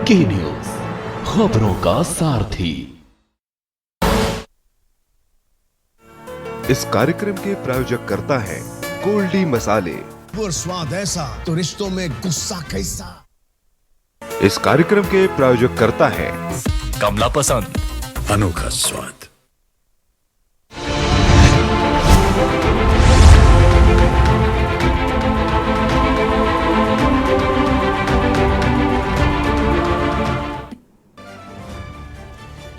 की न्यूज, खबरों का सारथी। इस कार्यक्रम के प्रायोजक करता है गोल्डी मसाले। और स्वाद ऐसा तो रिश्तों में गुस्सा कैसा। इस कार्यक्रम के प्रायोजक करता है कमला पसंद, अनोखा स्वाद।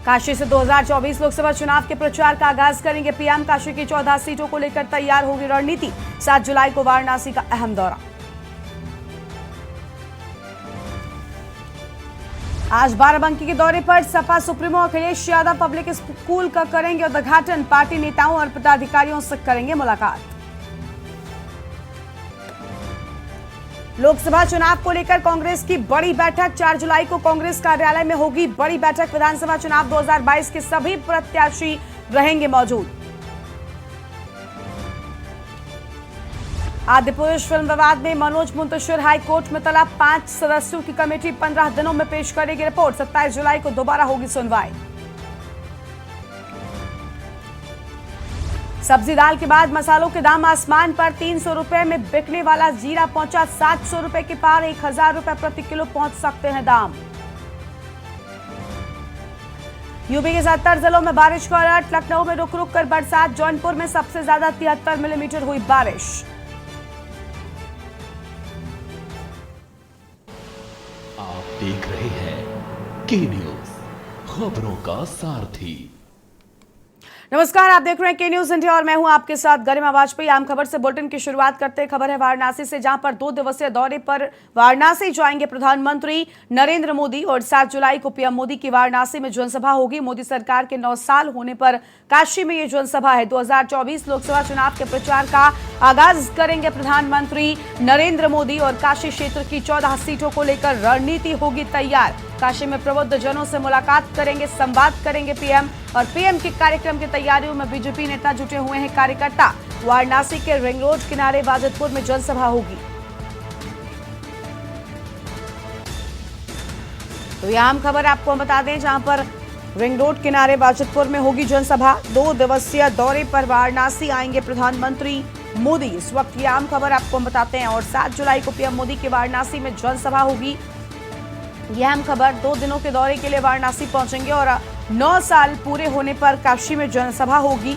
काशी से 2024 लोकसभा चुनाव के प्रचार का आगाज करेंगे पीएम। काशी की 14 सीटों को लेकर तैयार होगी रणनीति। 7 जुलाई को वाराणसी का अहम दौरा। आज बाराबंकी के दौरे पर Sapa supremo Akhilesh Yadav public school का करेंगे उद्घाटन। पार्टी नेताओं और पदाधिकारियों से करेंगे मुलाकात। लोकसभा चुनाव को लेकर कांग्रेस की बड़ी बैठक। 4 जुलाई को कांग्रेस कार्यालय में होगी बड़ी बैठक। विधानसभा चुनाव 2022 के सभी प्रत्याशी रहेंगे मौजूद। आदि पुरुष फिल्म विवाद में मनोज मुंतशिर हाई कोर्ट में तलब। 5 सदस्यों की कमेटी 15 दिनों में पेश करेगी रिपोर्ट। 27 जुलाई को दोबारा होगी सुनवाई। सब्जी दाल के बाद मसालों के दाम आसमान पर। 300 रुपए में बिकने वाला जीरा पहुंचा 700 रुपए के पार। 1000 रुपए प्रति किलो पहुंच सकते हैं दाम। यूपी के 70 जिलों में बारिश का अलर्ट। लखनऊ में रुक रुक कर बरसात। जौनपुर में सबसे ज्यादा 73 मिलीमीटर हुई बारिश। आप देख रहे हैं की न्यूज, खबरों का सारथी। नमस्कार, आप देख रहे हैं के न्यूज इंडिया और मैं हूं आपके साथ गरिमा वाजपेयी। आम खबर से बुलेटिन की शुरुआत करते हैं। खबर है वाराणसी से, जहां पर 2 दिवसीय दौरे पर वाराणसी जाएंगे प्रधानमंत्री नरेंद्र मोदी और 7 जुलाई को पीएम मोदी की वाराणसी में जनसभा होगी। मोदी सरकार के 9 साल होने पर काशी में ये जनसभा है। 2024 लोकसभा चुनाव के प्रचार का आगाज करेंगे प्रधानमंत्री नरेंद्र मोदी और काशी क्षेत्र की 14 सीटों को लेकर रणनीति होगी तैयार। काशी में प्रबुद्ध जनों से मुलाकात करेंगे, संवाद करेंगे पीएम। और पीएम के कार्यक्रम की तैयारियों में बीजेपी नेता जुटे हुए हैं कार्यकर्ता। वाराणसी के रिंग रोड किनारे वाजिदपुर में जनसभा होगी। तो यह अहम खबर आपको हम बता दें, जहां पर रिंग रोड किनारे वाजिदपुर में होगी जनसभा। 2 दिवसीय दौरे पर वाराणसी आएंगे प्रधानमंत्री मोदी। इस वक्त यह अहम खबर आपको हम बताते हैं। और 7 जुलाई को पीएम मोदी की वाराणसी में जनसभा होगी। यह अहम खबर। 2 दिनों के दौरे के लिए वाराणसी पहुंचेंगे और 9 साल पूरे होने पर काशी में जनसभा होगी।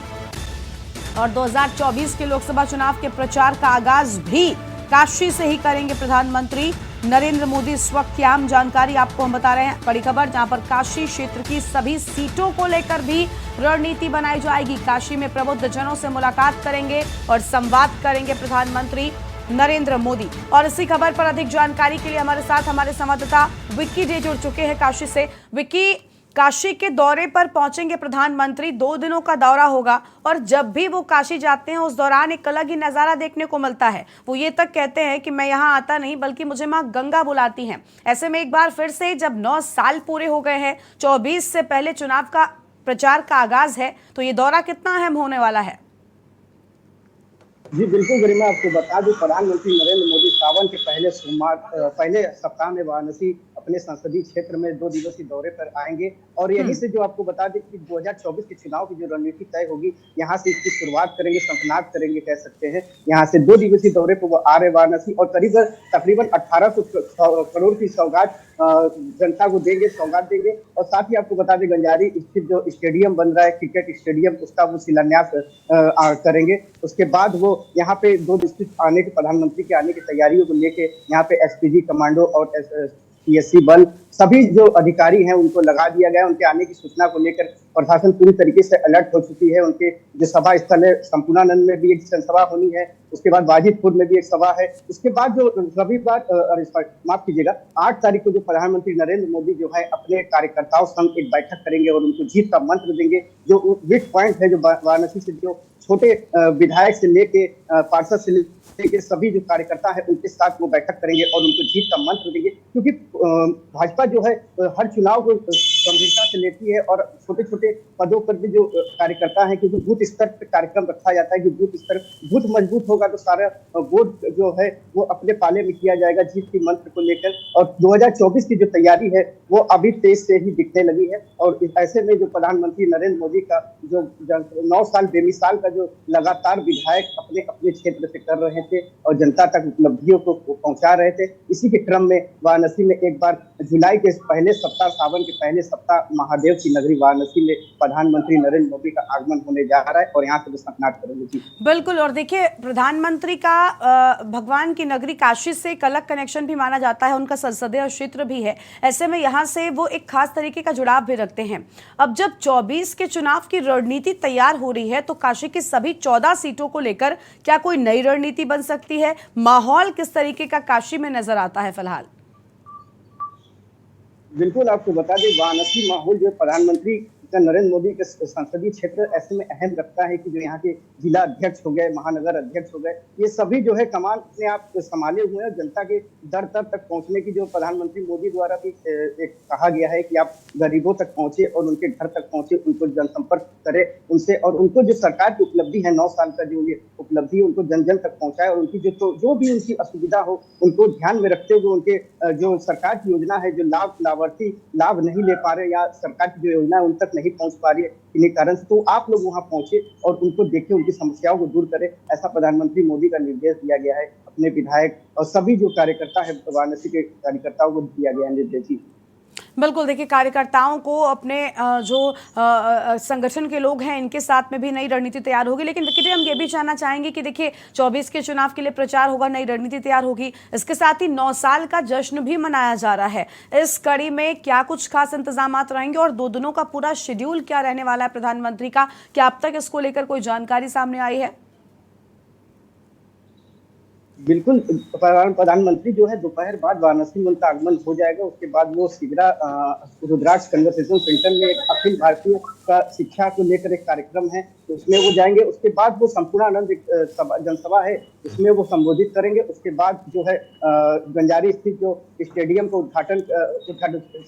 और 2024 के लोकसभा चुनाव के प्रचार का आगाज भी काशी से ही करेंगे प्रधानमंत्री नरेंद्र मोदी। इस वक्त की आम जानकारी आपको हम बता रहे हैं। बड़ी खबर, जहां पर काशी क्षेत्र की सभी सीटों को लेकर भी रणनीति बनाई जाएगी। काशी में प्रबुद्ध जनों से मुलाकात करेंगे और संवाद करेंगे प्रधानमंत्री नरेंद्र मोदी। और इसी खबर पर अधिक जानकारी के लिए हमारे साथ हमारे संवाददाता विक्की डे जुड़ चुके हैं काशी से। विक्की, काशी के दौरे पर पहुंचेंगे प्रधानमंत्री। 2 दिनों का दौरा होगा और जब भी वो काशी जाते हैं उस दौरान एक अलग ही नजारा देखने को मिलता है। वो ये तक कहते हैं कि मैं यहाँ आता नहीं बल्कि मुझे माँ गंगा बुलाती हैं। ऐसे में एक बार फिर से जब 9 साल पूरे हो गए हैं, 24 से पहले चुनाव का प्रचार का आगाज है, तो ये दौरा कितना अहम होने वाला है? जी बिल्कुल गरिमा, आपको बता दूं प्रधानमंत्री नरेंद्र मोदी सावन के पहले सप्ताह में वाराणसी अपने संसदीय क्षेत्र में 2 दिवसीय दौरे पर आएंगे। और यहीं से जो आपको बता दें कि 2024 के चुनाव की जो रणनीति तय होगी, यहाँ से इसकी शुरुआत करेंगे, संपनाद करेंगे कह सकते हैं। यहाँ से 2 दिवसीय दौरे पर वो आ रहे वाराणसी और तकरीबन 1800 करोड़ की सौगात जनता को देंगे, सौगात देंगे। और साथ ही आपको बता दें गंजारी स्थित जो स्टेडियम बन रहा है, क्रिकेट स्टेडियम, उसका वो शिलान्यास करेंगे। उसके बाद वो यहाँ पे 2 डिस्ट्रिक्ट आने के, प्रधानमंत्री के आने की तैयारियों को लेके यहाँ पे एसपीजी कमांडो और सीएससी बल सभी जो अधिकारी हैं उनको लगा दिया गया है। उनके आने की सूचना को लेकर प्रशासन पूरी तरीके से अलर्ट हो चुकी है। उनके जो सभा स्थल है, संपूर्णानंद में भी एक जनसभा होनी है, उसके बाद वाजिदपुर में भी एक सभा है। उसके बाद जो रविवार, माफ कीजिएगा, 8 तारीख को जो प्रधानमंत्री नरेंद्र मोदी जो है अपने कार्यकर्ताओं संग एक बैठक करेंगे और उनको जीत का मंत्र देंगे। जो विट पॉइंट है, जो वाराणसी से जो छोटे विधायक से लेके पार्षद से के सभी जो कार्यकर्ता है उनके साथ वो बैठक करेंगे और उनको जीत का मंत्र देंगे। क्योंकि भाजपा जो है हर चुनाव को गंभीरता से लेती है और छोटे छोटे पदों पर भी जो कार्यकर्ता है, क्योंकि बूथ स्तर पर कार्यक्रम रखा जाता है कि बूथ मजबूत होगा तो सारा वोट जो है वो अपने पाले में किया जाएगा जीत के मंत्र को लेकर। और 2024 की जो तैयारी है वो अभी तेज से ही दिखने लगी है। और ऐसे में जो प्रधानमंत्री नरेंद्र मोदी का जो 9 साल बेमिसाल का जो लगातार विधायक अपने अपने क्षेत्र से कर रहे थे और जनता तक उपलब्धियों को पहुंचा रहे थे, इसी के क्रम में वाराणसी में एक बार जुलाई के पहले सप्ताह, सावन के पहले सप्ताह महादेव की नगरी वाराणसी में प्रधानमंत्री नरेंद्र मोदी का आगमन होने जा रहा है और यहाँ से सन्नाट करेंगे। जी बिल्कुल। और देखिए, प्रधानमंत्री का भगवान की नगरी काशी से एक अलग कनेक्शन भी माना जाता है, उनका संसदीय क्षेत्र भी है। ऐसे में यहाँ से वो एक खास तरीके का जुड़ाव भी रखते हैं। अब जब 24 के चुनाव की रणनीति तैयार हो रही है तो काशी की सभी 14 सीटों को लेकर क्या कोई नई रणनीति बन सकती है? माहौल किस तरीके का काशी में नजर आता है फिलहाल? बिल्कुल, आपको बता दें वाराणसी माहौल जो प्रधानमंत्री नरेंद्र मोदी के संसदीय क्षेत्र ऐसे में अहम रखता है कि जो यहाँ के जिला अध्यक्ष हो गए, महानगर अध्यक्ष हो गए, ये सभी जो है कमान अपने आप संभाले हुए हैं। जनता के दर दर तक पहुंचने की जो प्रधानमंत्री मोदी द्वारा भी एक कहा गया है कि आप गरीबों तक पहुंचे और उनके घर तक पहुंचे, उनको जनसंपर्क करें उनसे, और उनको जो सरकार की उपलब्धि है 9 साल का जो ये उपलब्धि है उनको जन जन तक पहुंचाए और उनकी जो भी उनकी असुविधा हो उनको ध्यान में रखते हुए उनके जो सरकार की योजना है, जो लाभार्थी लाभ नहीं ले पा रहे या सरकार की जो योजना है उन तक नहीं पहुंच पा रही है किन्हीं कारण से, तो आप लोग वहां पहुंचे और उनको देखें, उनकी समस्याओं को दूर करें। ऐसा प्रधानमंत्री मोदी का निर्देश दिया गया है अपने विधायक और सभी जो कार्यकर्ता है वाराणसी के कार्यकर्ताओं को दिया गया निर्देश। बिल्कुल। देखिए, कार्यकर्ताओं को अपने जो संगठन के लोग हैं इनके साथ में भी नई रणनीति तैयार होगी। लेकिन विक्की, हम ये भी जानना चाहेंगे कि देखिए 24 के चुनाव के लिए प्रचार होगा, नई रणनीति तैयार होगी, इसके साथ ही 9 साल का जश्न भी मनाया जा रहा है। इस कड़ी में क्या कुछ खास इंतजामात रहेंगे और 2 दिनों का पूरा शेड्यूल क्या रहने वाला है प्रधानमंत्री का? क्या अब तक इसको लेकर कोई जानकारी सामने आई है? बिल्कुल, प्रधानमंत्री जो है दोपहर बाद वाराणसी में उनका आगमन हो जाएगा। उसके बाद वो सीधा रुद्राक्ष कन्वर्सेशन सेंटर में एक अखिल भारतीय का शिक्षा को लेकर एक कार्यक्रम है, तो उसमें वो जाएंगे। उसके बाद वो संपूर्णानंद जनसभा है उसमें वो संबोधित करेंगे। उसके बाद जो है गंजारी स्थित जो स्टेडियम का उद्घाटन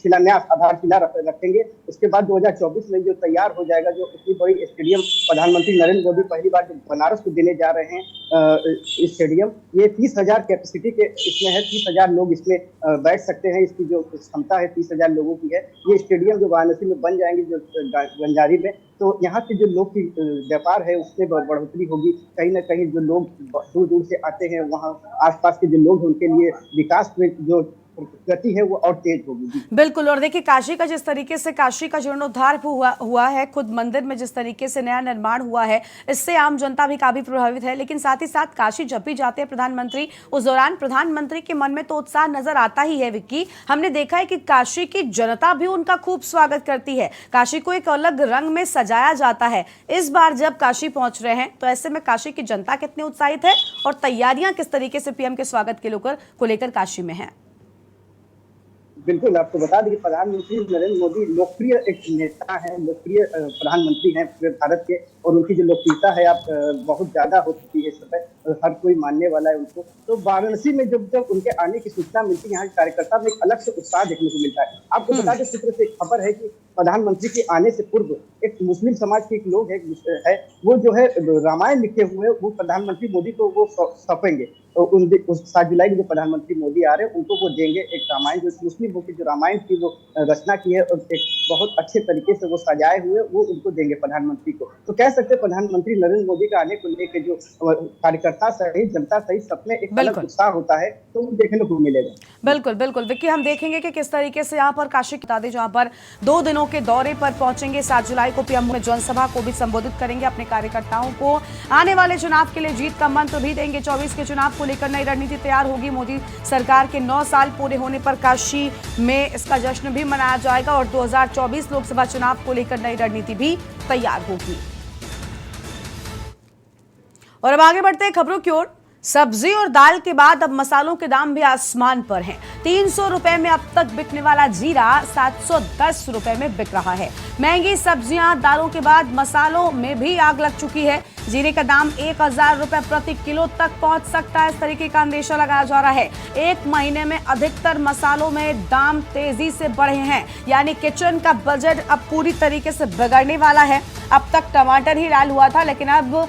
शिलान्यास आधारशिला रखेंगे। उसके बाद 2024 में जो तैयार हो जाएगा, जो इतनी बड़ी स्टेडियम प्रधानमंत्री नरेंद्र मोदी पहली बार जो बनारस को देने जा रहे हैं स्टेडियम, ये 30,000 कैपेसिटी के इसमें है, 30,000 लोग इसमें बैठ सकते हैं। इसकी जो क्षमता है 30,000 लोगों की है। ये स्टेडियम जो वाराणसी में बन जाएंगे जो गंजारी में, तो यहाँ के जो लोग की व्यापार है उसमें बढ़ोतरी होगी। कहीं ना कहीं जो लोग दूर दूर से आते हैं वहाँ आसपास के जो लोग हैं उनके लिए विकास में जो गति है वो और तेज होगी। बिल्कुल। और देखिए, काशी का जिस तरीके से काशी का जीर्णोद्धार हुआ है, खुद मंदिर में जिस तरीके से नया निर्माण हुआ है, इससे आम जनता भी काफी प्रभावित है। लेकिन साथ ही साथ काशी जब भी जाते हैं प्रधानमंत्री, उस दौरान प्रधानमंत्री के मन में तो उत्साह नजर आता ही है। विक्की, हमने देखा है कि काशी की जनता भी उनका खूब स्वागत करती है, काशी को एक अलग रंग में सजाया जाता है। इस बार जब काशी पहुंच रहे हैं तो ऐसे में काशी की जनता कितनी उत्साहित है और तैयारियां किस तरीके से पीएम के स्वागत को लेकर काशी में है? बिल्कुल, आपको बता दें कि प्रधानमंत्री नरेंद्र मोदी लोकप्रिय एक नेता है, लोकप्रिय प्रधानमंत्री हैं पूरे भारत के, और उनकी जो लोकप्रियता है आप बहुत ज्यादा हो चुकी है इस समय, हर कोई मानने वाला है उनको। तो वाराणसी में जब उनके आने की सूचना मिलती है, यहाँ के कार्यकर्ता में एक अलग से उत्साह देखने को मिलता है। आपको बता दें, सूत्र से खबर है कि प्रधानमंत्री के आने से पूर्व एक मुस्लिम समाज के एक लोग है वो जो है रामायण लिखे हुए वो प्रधानमंत्री मोदी को वो सौंपेंगे। तो उस 7 जुलाई को जो प्रधानमंत्री मोदी आ रहे हैं उनको वो देंगे एक रामायण, जो मुस्लिम होकर जो रामायण की वो रचना की है और एक बहुत अच्छे तरीके से वो सजाए हुए वो उनको देंगे प्रधानमंत्री को। तो कह सकते हैं प्रधानमंत्री नरेंद्र मोदी का आने को लेकर जो कार्यकर्ता सहित जनता सहित सबने एक अलग उत्साह होता है, तो वो देखने को मिलेगा। बिल्कुल बिल्कुल विक्की, हम देखेंगे कि किस तरीके से यहाँ पर काशी बता दें, जहाँ पर 2 दिनों के दौरे पर पहुंचेंगे। 7 जुलाई को पीएम जनसभा को भी संबोधित करेंगे, अपने कार्यकर्ताओं को आने वाले चुनाव के लिए जीत का मंत्र भी देंगे। 24 के चुनाव को लेकर नई रणनीति तैयार होगी। मोदी सरकार के 9 साल पूरे होने पर काशी में इसका जश्न भी मनाया जाएगा और 2024 लोकसभा चुनाव को लेकर नई रणनीति भी तैयार होगी। और अब आगे बढ़ते हैं खबरों की ओर, सब्जी और दाल के बाद अब मसालों के दाम भी आसमान पर हैं। 300 रुपए में अब तक बिकने वाला जीरा 710 रुपए में बिक रहा है। महंगी सब्जियां दालों के बाद मसालों में भी आग लग चुकी है। जीरे का दाम 1000 रुपए प्रति किलो तक पहुंच सकता है, इस तरीके का अंदेशा लगाया जा रहा है। एक महीने में अधिकतर मसालों में दाम तेजी से बढ़े हैं, यानी किचन का बजट अब पूरी तरीके से बिगड़ने वाला है। अब तक टमाटर ही लाल हुआ था, लेकिन अब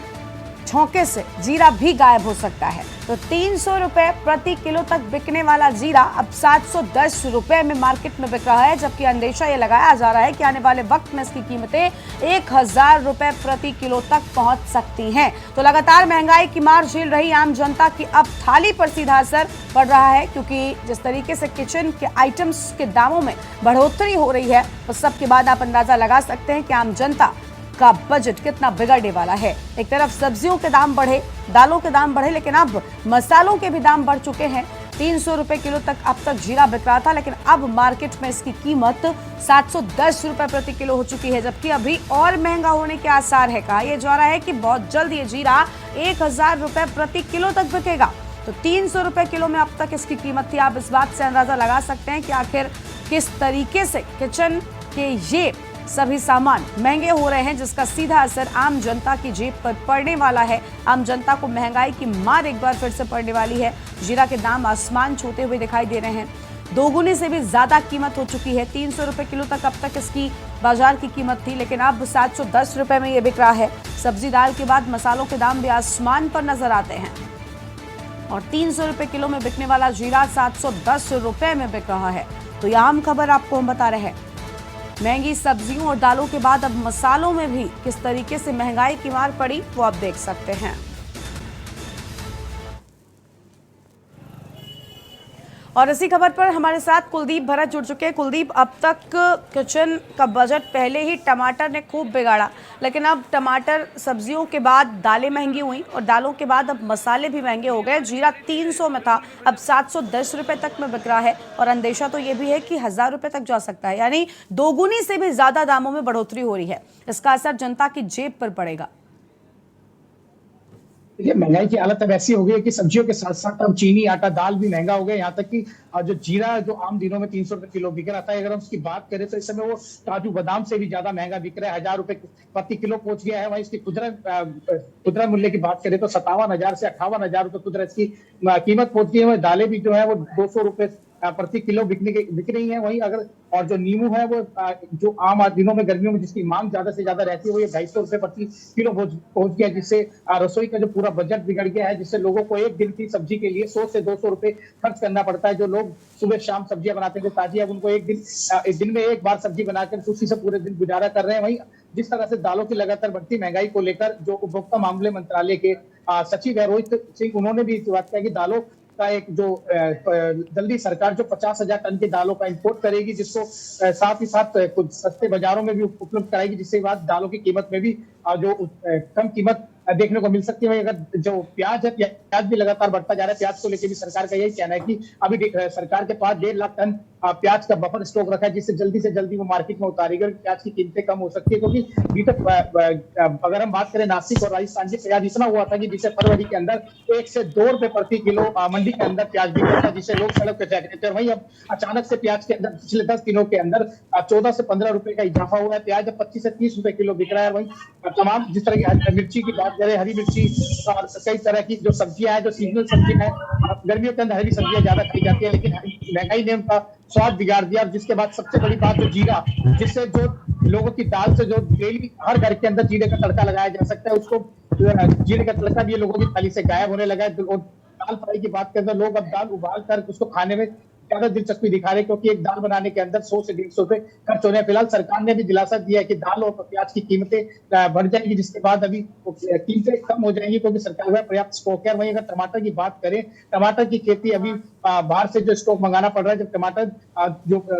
झोंके से जीरा भी गायब हो सकता है। तो 300 रुपए प्रति किलो तक बिकने वाला जीरा अब 710 रुपए में मार्केट में बिक रहा है, जबकि अंदेशा ये लगाया जा रहा है कि आने वाले वक्त में इसकी कीमतें 1000 रुपए प्रति किलो तक पहुंच सकती हैं। तो लगातार महंगाई की मार झेल रही आम जनता की अब थाली पर सीधा असर पड़ रहा है, क्योंकि जिस तरीके से किचन के आइटम्स के दामों में बढ़ोतरी हो रही है, उस सब के बाद आप अंदाजा लगा सकते हैं कि आम जनता का बजट कितना बिगड़ने वाला है। एक तरफ सब्जियों के दाम बढ़े, दालों के दाम बढ़े, लेकिन अब मसालों के भी दाम बढ़ चुके हैं। 300 रुपए किलो तक अब तक जीरा बिक रहा था, लेकिन अब मार्केट में इसकी कीमत 710 रुपए प्रति किलो हो चुकी है, जबकि अभी और महंगा होने के आसार है। कहा यह जा रहा है कि बहुत जल्द ये जीरा 1000 रुपए प्रति किलो तक बिकेगा। तो 300 रुपए किलो में अब तक इसकी कीमत थी। आप इस बात से अंदाजा लगा सकते हैं कि आखिर किस तरीके से किचन के ये सभी सामान महंगे हो रहे हैं, जिसका सीधा असर आम जनता की जेब पर पड़ने वाला है। आम जनता को महंगाई की मार एक बार फिर से पड़ने वाली है। जीरा के दाम आसमान छूते हुए दिखाई दे रहे हैं। दोगुने से भी ज्यादा कीमत हो चुकी है। 300 रुपए किलो तक अब तक इसकी बाजार की कीमत थी, लेकिन अब 710 रुपए में ये बिक रहा है। सब्जी दाल के बाद मसालों के दाम भी आसमान पर नजर आते हैं और 300 रुपए किलो में बिकने वाला जीरा 710 रुपए में बिक रहा है। तो यह आम खबर आपको हम बता रहे हैं। महंगी सब्जियों और दालों के बाद अब मसालों में भी किस तरीके से महंगाई की मार पड़ी, वो आप देख सकते हैं। और इसी खबर पर हमारे साथ कुलदीप भरत जुड़ चुके हैं। कुलदीप, अब तक किचन का बजट पहले ही टमाटर ने खूब बिगाड़ा, लेकिन अब टमाटर सब्जियों के बाद दालें महंगी हुई और दालों के बाद अब मसाले भी महंगे हो गए। जीरा 300 में था, अब 710 रुपए तक में बिक रहा है और अंदेशा तो ये भी है कि 1000 रुपए तक जा सकता है, यानी दोगुनी से भी ज्यादा दामों में बढ़ोतरी हो रही है। इसका असर जनता की जेब पर पड़ेगा। ये महंगाई की हालत अब ऐसी हो गई है कि सब्जियों के साथ साथ अब चीनी, आटा, दाल भी महंगा हो गया। यहाँ तक कि जो जीरा जो आम दिनों में 300 रुपए किलो बिक रहा था, अगर हम उसकी बात करें तो इस समय वो काजू बादाम से भी ज्यादा महंगा बिक रहा है। 1000 रुपए प्रति किलो पहुंच गया है। वहीं इसकी खुदरा मूल्य की बात करें तो 57,000 से 58,000 रुपए खुदरा इसकी कीमत पहुंच गई है। दालें भी जो है वो 200 रुपए प्रति किलो बिक रही है। वहीं अगर और जो नींबू है वो जो आम दिनों में गर्मियों में जिसकी मांग ज्यादा से ज्यादा रहती है, वो ये 250 रुपए प्रति किलो पहुंच गया, जिससे रसोई का जो पूरा बजट बिगड़ गया है, जिससे लोगों को एक दिन की सब्जी के लिए 100 से 200 रुपए खर्च करना पड़ता है। जो लोग सुबह शाम सब्जियां बनाते थे ताजी, अब उनको एक दिन में एक बार सब्जी बनाकर उसी से पूरे दिन गुजारा कर रहे हैं। वहीं जिस तरह से दालों की लगातार बढ़ती महंगाई को लेकर जो उपभोक्ता मामले मंत्रालय के सचिव है रोहित सिंह, उन्होंने भी इस बात कहा कि दालों का एक जो जल्दी सरकार जो 50,000 टन की दालों का इंपोर्ट करेगी, जिसको साथ ही साथ कुछ सस्ते बाजारों में भी उपलब्ध कराएगी, जिससे बाद दालों की कीमत में भी जो कम कीमत देखने को मिल सकती है। अगर जो प्याज है, प्याज भी लगातार बढ़ता जा रहा है। प्याज को लेकर भी सरकार का यही कहना है कि अभी सरकार के पास 1.5 लाख टन प्याज का बफर स्टॉक रखा है, जिससे जल्दी से जल्दी वो मार्केट में उतारेगी और प्याज की कीमतें कम हो सकती है। क्योंकि अभी तक अगर हम बात करें नासिक और राजस्थान की, प्याज इतना हुआ था कि जिसे फरवरी के अंदर 1 से 2 रुपए प्रति किलो मंडी के अंदर प्याज बिक रहा था, जिससे लोग सड़क पर जाते थे। वहीं अब अचानक से प्याज के अंदर पिछले 10 दिनों के अंदर 14 से 15 रुपए का इजाफा हुआ है। प्याज अब 25 से 30 रुपए किलो बिक रहा है। वहीं तमाम जिस तरह की मिर्ची की बात करें, हरी मिर्ची और कई तरह की जो सब्जियां हैं, जो सीजनल सब्जी है, गर्मियों के अंदर हरी सब्जियां ज्यादा खाई जाती है, लेकिन महंगाई ने उनका स्वाद बिगाड़ दिया। जिसके बाद सबसे बड़ी बात जो जीरा, जिससे जो लोगों की दाल से जो डेली हर घर के अंदर जीरे का तड़का लगाया जा सकता है, उसको जीरे का तड़का भी लोगों की थाली से गायब होने लगा है। और दाल फ्राई की बात करें तो लोग अब दाल उबाल कर उसको खाने में ज्यादा दिलचस्पी दिखा रहे हैं, क्योंकि एक दाल बनाने के अंदर 100 से 150 रुपए खर्च होने हैं। फिलहाल सरकार ने भी दिलासा दिया है कि दाल और प्याज की कीमतें बढ़ जाएंगी, जिसके बाद अभी कीमतें कम हो जाएंगी, क्योंकि सरकार का पर्याप्त स्टॉक है। वहीं अगर टमाटर की बात करें, टमाटर की खेती अभी बाहर से जो स्टॉक मंगाना पड़ रहा है, जब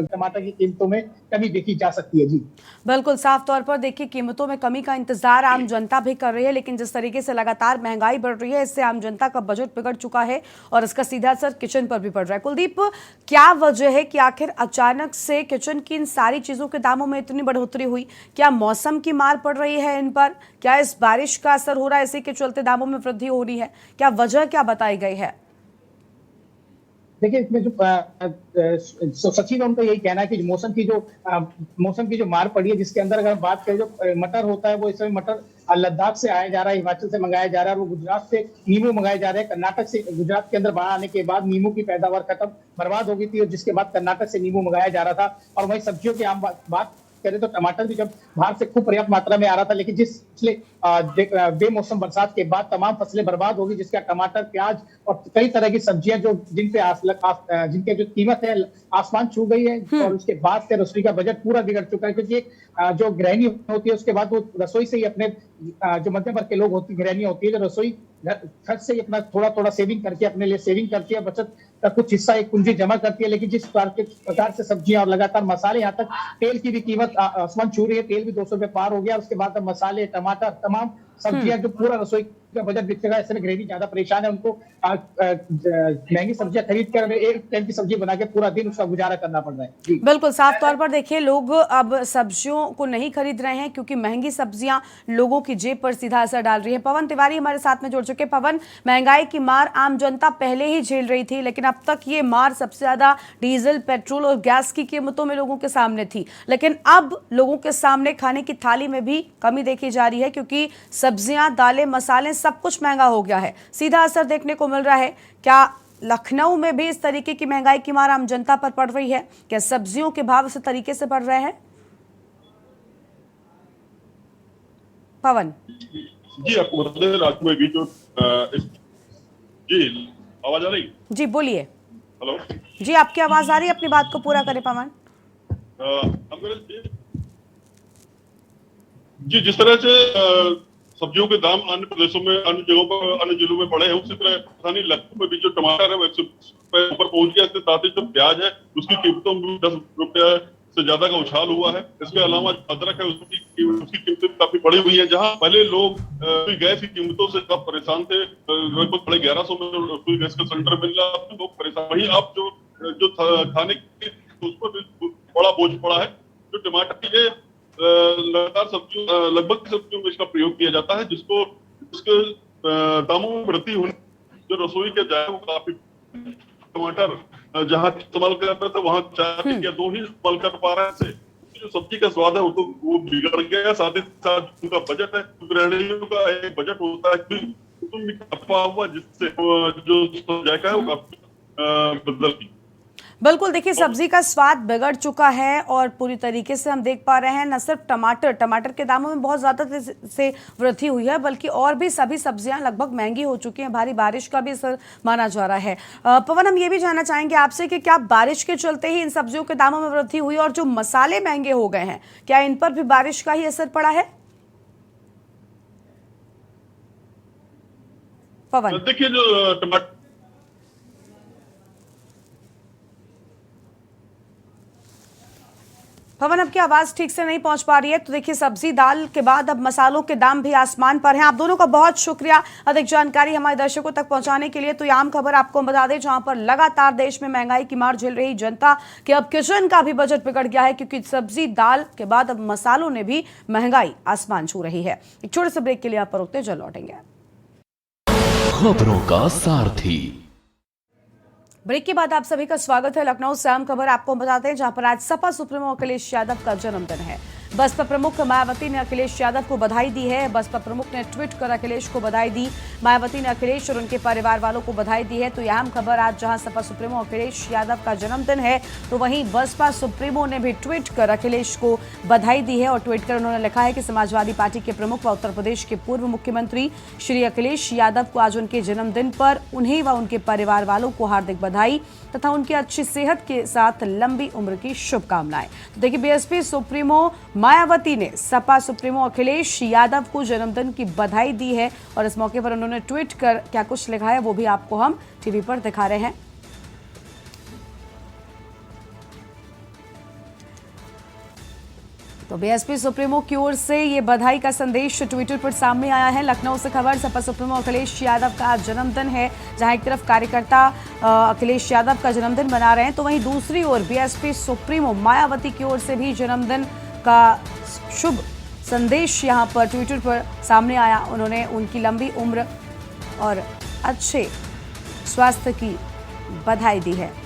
टमाटर की कीमतों में कमी देखी जा सकती है। जी बिल्कुल, साफ तौर पर देखिए कीमतों में कमी का इंतजार आम जनता भी कर रही है, लेकिन जिस तरीके से लगातार महंगाई बढ़ रही है, इससे आम जनता का बजट बिगड़ चुका है और इसका सीधा असर किचन पर भी पड़ रहा है। कुलदीप, क्या वजह है कि आखिर अचानक से किचन की इन सारी चीजों के दामों में इतनी बढ़ोतरी हुई? क्या मौसम की मार पड़ रही है इन पर? क्या इस बारिश का असर हो रहा है, इसी के चलते दामों में वृद्धि हो रही है? क्या वजह क्या बताई गई है? देखिए, इसमें जो सचिन है उनका यही कहना है कि मौसम की जो मार पड़ी है, जिसके अंदर अगर हम बात करें, जो मटर होता है वो इस समय मटर लद्दाख से आया जा रहा है, हिमाचल से मंगाया जा रहा है, और वो गुजरात से नींबू मंगाए जा रहे हैं। कर्नाटक से गुजरात के अंदर बाढ़ आने के बाद नींबू की पैदावार खत्म बर्बाद हो गई थी, और जिसके बाद कर्नाटक से नींबू मंगाया जा रहा था। और वही सब्जियों की आम बात करें तो टमाटर भी जब बाहर से खूब पर्याप्त मात्रा में आ रहा था, लेकिन जिस पिछले बेमौसम बरसात के बाद तमाम फसलें बर्बाद होगी, जिसका टमाटर, प्याज और कई तरह की सब्जियां जिनके जो कीमत है आसमान छू गई है, और उसके बाद से रसोई का बजट पूरा बिगड़ चुका है। क्योंकि जो गृहिणी होती है, उसके बाद वो रसोई से ही अपने जो मध्यम वर्ग के लोग होती गृहिणी होती है, जो रसोई खर्च से ही अपना थोड़ा थोड़ा सेविंग करके अपने लिए सेविंग करती है, बचत का कुछ हिस्सा एक पूंजी जमा करती है। लेकिन जिस प्रकार से सब्जियां और लगातार मसाले, यहाँ तक तेल की भी कीमत आसमान छू रही है, तेल भी 200 रुपए पार हो गया। उसके बाद अब मसाले, टमाटर, तमाम सब्जियां, जो पूरा रसोई का बजट बिकेगा। ऐसे में गृहिणी ज्यादा परेशान है, उनको महंगी सब्जियां खरीद कर एक टाइम की सब्जी बना के पूरा दिन उसका गुजारा करना पड़ रहा है। बिल्कुल, साफ तौर पर देखिए लोग अब सब्जियों को नहीं खरीद रहे हैं, क्योंकि महंगी सब्जियां लोगों की जेब पर सीधा असर डाल रही है। पवन तिवारी हमारे साथ में जुड़ चुके। पवन, महंगाई की मार आम जनता पहले ही झेल रही थी, लेकिन अब तक ये मार सबसे ज्यादा डीजल, पेट्रोल और गैस की कीमतों में लोगों के सामने थी, लेकिन अब लोगों के सामने खाने की थाली में भी कमी देखी जा रही है, क्योंकि सब्जियां, दालें, मसाले सब कुछ महंगा हो गया है। सीधा असर देखने को मिल रहा है। क्या लखनऊ में भी इस तरीके की महंगाई की मार आम जनता पर पड़ रही है? क्या सब्जियों के भाव इस तरीके से बढ़ रहे हैं? पवन जी, आपको बता दें, राज्य में भी जो जी आवाज आ रही? जी बोलिए। हेलो जी, आपकी आवाज आ रही है, अपनी बात को पूरा करें पवन। जी, जिस तरह से सब्जियों के दाम अन्य प्रदेशों में, अन्य जगहों पर, अन्य जिलों में बढ़े हैं, उसी तरह राजधानी लखनऊ में भी जो टमाटर है वो 100 रुपए ऊपर पहुंच गया। इसके साथ ही जो प्याज है उसकी कीमतों में 10 रुपया से ज्यादा का उछाल हुआ है। इसके अलावा अदरक है उसकी कीमतें काफी बढ़ी हुई है। जहां पहले लोग गैस की कीमतों से काफी परेशान थे, लगभग 1150 में रसोई गैस का सिलेंडर मिल रहा है, लोग परेशान। वहीं अब जो खाने की उस पर बड़ा बोझ पड़ा है। जो टमाटर, ये लगातार लगभग सब्जियों में इसका प्रयोग किया जाता है, जिसके दामों में वृद्धि होने, जो रसोई के जाए वो काफी, टमाटर जहाँ इस्तेमाल कर रहे थे वहाँ 4 या 2 ही इस्तेमाल कर पा रहे हैं। जो सब्जी का स्वाद है वो बिगड़ गया। साथ ही साथ उनका बजट है, गृहिणियों का एक बजट होता है हुआ, जिससे जो जायका है वो काफी बदल गई। बिल्कुल, देखिए सब्जी का स्वाद बिगड़ चुका है और पूरी तरीके से हम देख पा रहे हैं, न सिर्फ टमाटर के दामों में बहुत ज़्यादा से वृद्धि हुई है, बल्कि और भी सभी सब्जियां लगभग महंगी हो चुकी हैं। भारी बारिश का भी असर माना जा रहा है। पवन, हम ये भी जानना चाहेंगे आपसे कि क्या बारिश के चलते ही इन सब्जियों के दामों में वृद्धि हुई, और जो मसाले महंगे हो गए हैं, क्या इन पर भी बारिश का ही असर पड़ा है? पवन, देखिए, जो टमाटर, पवन आपकी आवाज ठीक से नहीं पहुंच पा रही है। तो देखिए, सब्जी दाल के बाद अब मसालों के दाम भी आसमान पर हैं। आप दोनों का बहुत शुक्रिया अधिक जानकारी हमारे दर्शकों तक पहुंचाने के लिए। तो ये आम खबर आपको हम बता दें, जहां पर लगातार देश में महंगाई की मार झेल रही जनता कि अब किचन का भी बजट बिगड़ गया है, क्योंकि सब्जी दाल के बाद अब मसालों ने भी महंगाई आसमान छू रही है। एक छोटे से ब्रेक के लिए आप पर रुकते, जल्द लौटेंगे। खबरों का सारथी। ब्रेक के बाद आप सभी का स्वागत है। लखनऊ से आम खबर आपको बताते हैं, जहां पर आज सपा सुप्रीमो अखिलेश यादव का जन्मदिन है। बसपा प्रमुख मायावती ने अखिलेश यादव को बधाई दी है। बसपा प्रमुख ने ट्वीट कर अखिलेश को बधाई दी। मायावती ने अखिलेश और उनके परिवार वालों को बधाई दी है। तो यह अहम खबर आज, जहां सपा सुप्रीमो अखिलेश यादव का जन्मदिन है, तो वहीं बसपा सुप्रीमो ने भी ट्वीट कर अखिलेश को बधाई दी है। और ट्वीट कर उन्होंने लिखा है कि समाजवादी पार्टी के प्रमुख व उत्तर प्रदेश के पूर्व मुख्यमंत्री श्री अखिलेश यादव को आज उनके जन्मदिन पर उन्हें व उनके परिवार वालों को हार्दिक बधाई तथा उनकी अच्छी सेहत के साथ लंबी उम्र की शुभकामनाएं। तो देखिए, बीएसपी सुप्रीमो मायावती ने सपा सुप्रीमो अखिलेश यादव को जन्मदिन की बधाई दी है, और इस मौके पर उन्होंने ट्वीट कर क्या कुछ लिखा है वो भी आपको हम टीवी पर दिखा रहे हैं। तो बीएसपी सुप्रीमो की ओर से ये बधाई का संदेश ट्विटर पर सामने आया है। लखनऊ से खबर, सपा सुप्रीमो अखिलेश यादव का जन्मदिन है। जहां एक तरफ कार्यकर्ता अखिलेश यादव का जन्मदिन मना रहे हैं, तो वहीं दूसरी ओर बीएसपी सुप्रीमो मायावती की ओर से भी जन्मदिन का शुभ संदेश यहां पर ट्विटर पर सामने आया। उन्होंने उनकी लंबी उम्र और अच्छे स्वास्थ्य की बधाई दी है।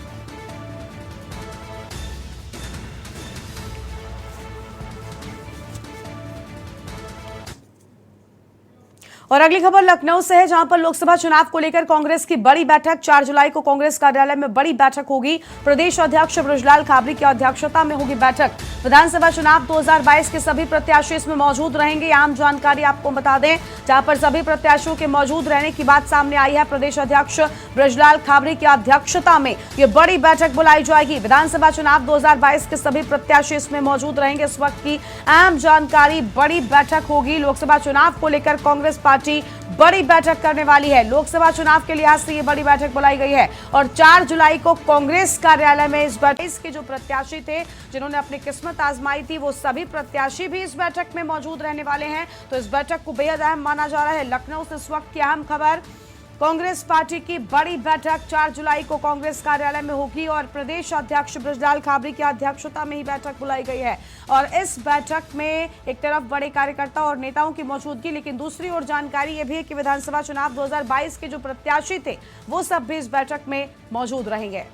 और अगली खबर लखनऊ से है, जहां पर लोकसभा चुनाव को लेकर कांग्रेस की बड़ी बैठक। 4 जुलाई को कांग्रेस कार्यालय में बड़ी बैठक होगी। प्रदेश अध्यक्ष बृजलाल खाबरी की अध्यक्षता में होगी बैठक। विधानसभा चुनाव 2022 के सभी प्रत्याशी इसमें मौजूद रहेंगे। आम जानकारी आपको बता दें, जहां पर सभी प्रत्याशियों के मौजूद रहने की बात सामने आई है। प्रदेश अध्यक्ष बृजलाल खाबरी की अध्यक्षता में यह बड़ी बैठक बुलाई जाएगी। विधानसभा चुनाव 2022 के सभी प्रत्याशी इसमें मौजूद रहेंगे। इस वक्त की अहम जानकारी, बड़ी बैठक होगी। लोकसभा चुनाव को लेकर कांग्रेस पार्टी बड़ी बैठक करने वाली है। लोकसभा चुनाव के लिहाज से ये बड़ी बैठक बुलाई गई है और 4 जुलाई को कांग्रेस कार्यालय में इस बैठक के जो प्रत्याशी थे, जिन्होंने अपनी किस्मत आजमाई थी, वो सभी प्रत्याशी भी इस बैठक में मौजूद रहने वाले हैं। तो इस बैठक को बेहद अहम माना जा रहा है। लखनऊ से इस वक्त की अहम खबर, कांग्रेस पार्टी की बड़ी बैठक 4 जुलाई को कांग्रेस कार्यालय में होगी और प्रदेश अध्यक्ष बृजलाल खाबरी की अध्यक्षता में ही बैठक बुलाई गई है। और इस बैठक में एक तरफ बड़े कार्यकर्ता और नेताओं की मौजूदगी, लेकिन दूसरी ओर जानकारी यह भी है कि विधानसभा चुनाव 2022 के जो प्रत्याशी थे, वो सब भी इस बैठक में मौजूद रहेंगे।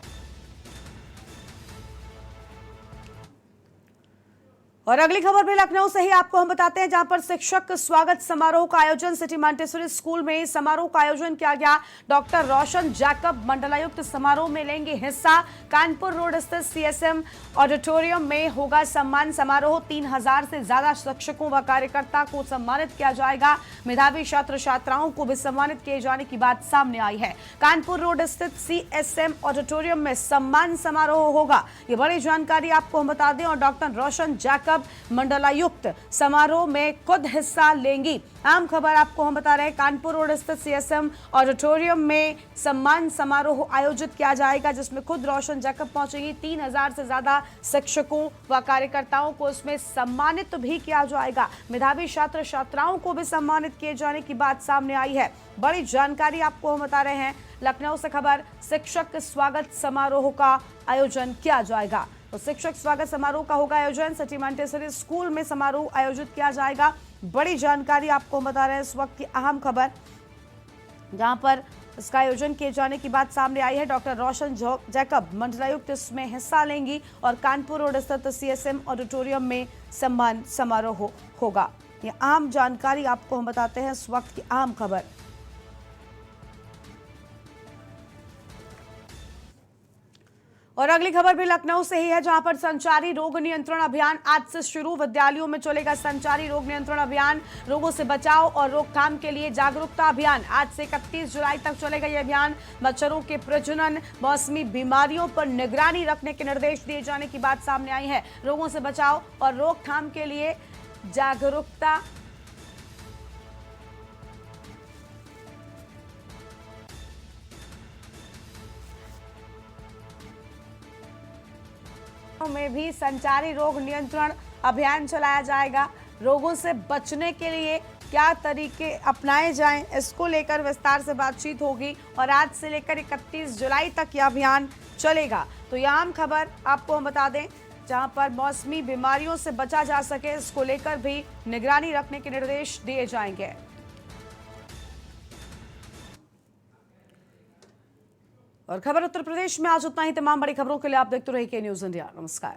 और अगली खबर भी लखनऊ से ही आपको हम बताते हैं, जहां पर शिक्षक स्वागत समारोह का आयोजन सिटी मॉन्टेसरी स्कूल में समारोह का आयोजन किया गया। डॉक्टर रोशन जैकब मंडलायुक्त समारोह में लेंगे हिस्सा। कानपुर रोड स्थित सीएसएम ऑडिटोरियम में होगा सम्मान समारोह। 3000 से ज्यादा शिक्षकों व कार्यकर्ता को सम्मानित किया जाएगा। मेधावी छात्र छात्राओं को भी सम्मानित किए जाने की बात सामने आई है। कानपुर रोड स्थित सीएसएम ऑडिटोरियम में सम्मान समारोह होगा। ये बड़ी जानकारी आपको हम बता दें। और डॉक्टर रोशन जैकब मंडलायुक्त समारोह में खुद हिस्सा लेंगी। आम खबर आपको हम बता रहे हैं, कानपुर रोड स्थित सीएसएम ऑडिटोरियम में सम्मान समारोह आयोजित किया जाएगा, जिसमें खुद रोशन जैकब पहुंचेगी। 3000 से ज्यादा शिक्षकों व कार्यकर्ताओं को इसमें सम्मानित भी किया जाएगा। मेधावी छात्र छात्राओं को भी सम्मानित किए जाने की बात सामने आई है। बड़ी जानकारी आपको हम बता रहे हैं। लखनऊ से खबर, शिक्षक स्वागत समारोह का आयोजन किया जाएगा। तो शिक्षक स्वागत समारोह का होगा आयोजन। सिटी मॉन्टेसरी स्कूल में समारोह आयोजित किया जाएगा। बड़ी जानकारी आपको बता रहे हैं, इस वक्त की अहम खबर, जहां पर इसका आयोजन किए जाने की बात सामने आई है। डॉक्टर रोशन जैकब मंडलायुक्त इसमें हिस्सा लेंगी और कानपुर रोड स्थित सीएसएम ऑडिटोरियम में सम्मान समारोह होगा। ये अहम जानकारी आपको हम बताते हैं, इस वक्त की अहम खबर। और अगली खबर भी लखनऊ से ही है, जहां पर संचारी रोग नियंत्रण अभियान आज से शुरू। विद्यालयों में चलेगा संचारी रोग नियंत्रण अभियान। रोगों से बचाव और रोकथाम के लिए जागरूकता अभियान आज से 31 जुलाई तक चलेगा। यह अभियान मच्छरों के प्रजनन, मौसमी बीमारियों पर निगरानी रखने के निर्देश दिए जाने की बात सामने आई है। रोगों से बचाव और रोकथाम के लिए जागरूकता में भी संचारी रोग नियंत्रण अभियान चलाया जाएगा। रोगों से बचने के लिए क्या तरीके अपनाए जाएं, इसको लेकर विस्तार से बातचीत होगी और आज से लेकर 31 जुलाई तक यह अभियान चलेगा। तो यह आम खबर आपको हम बता दें, जहां पर मौसमी बीमारियों से बचा जा सके, इसको लेकर भी निगरानी रखने के निर्देश दिए जाएंगे। और खबर उत्तर प्रदेश में आज उतना ही। तमाम बड़ी खबरों के लिए आप देखते रहिए के न्यूज़ इंडिया। नमस्कार।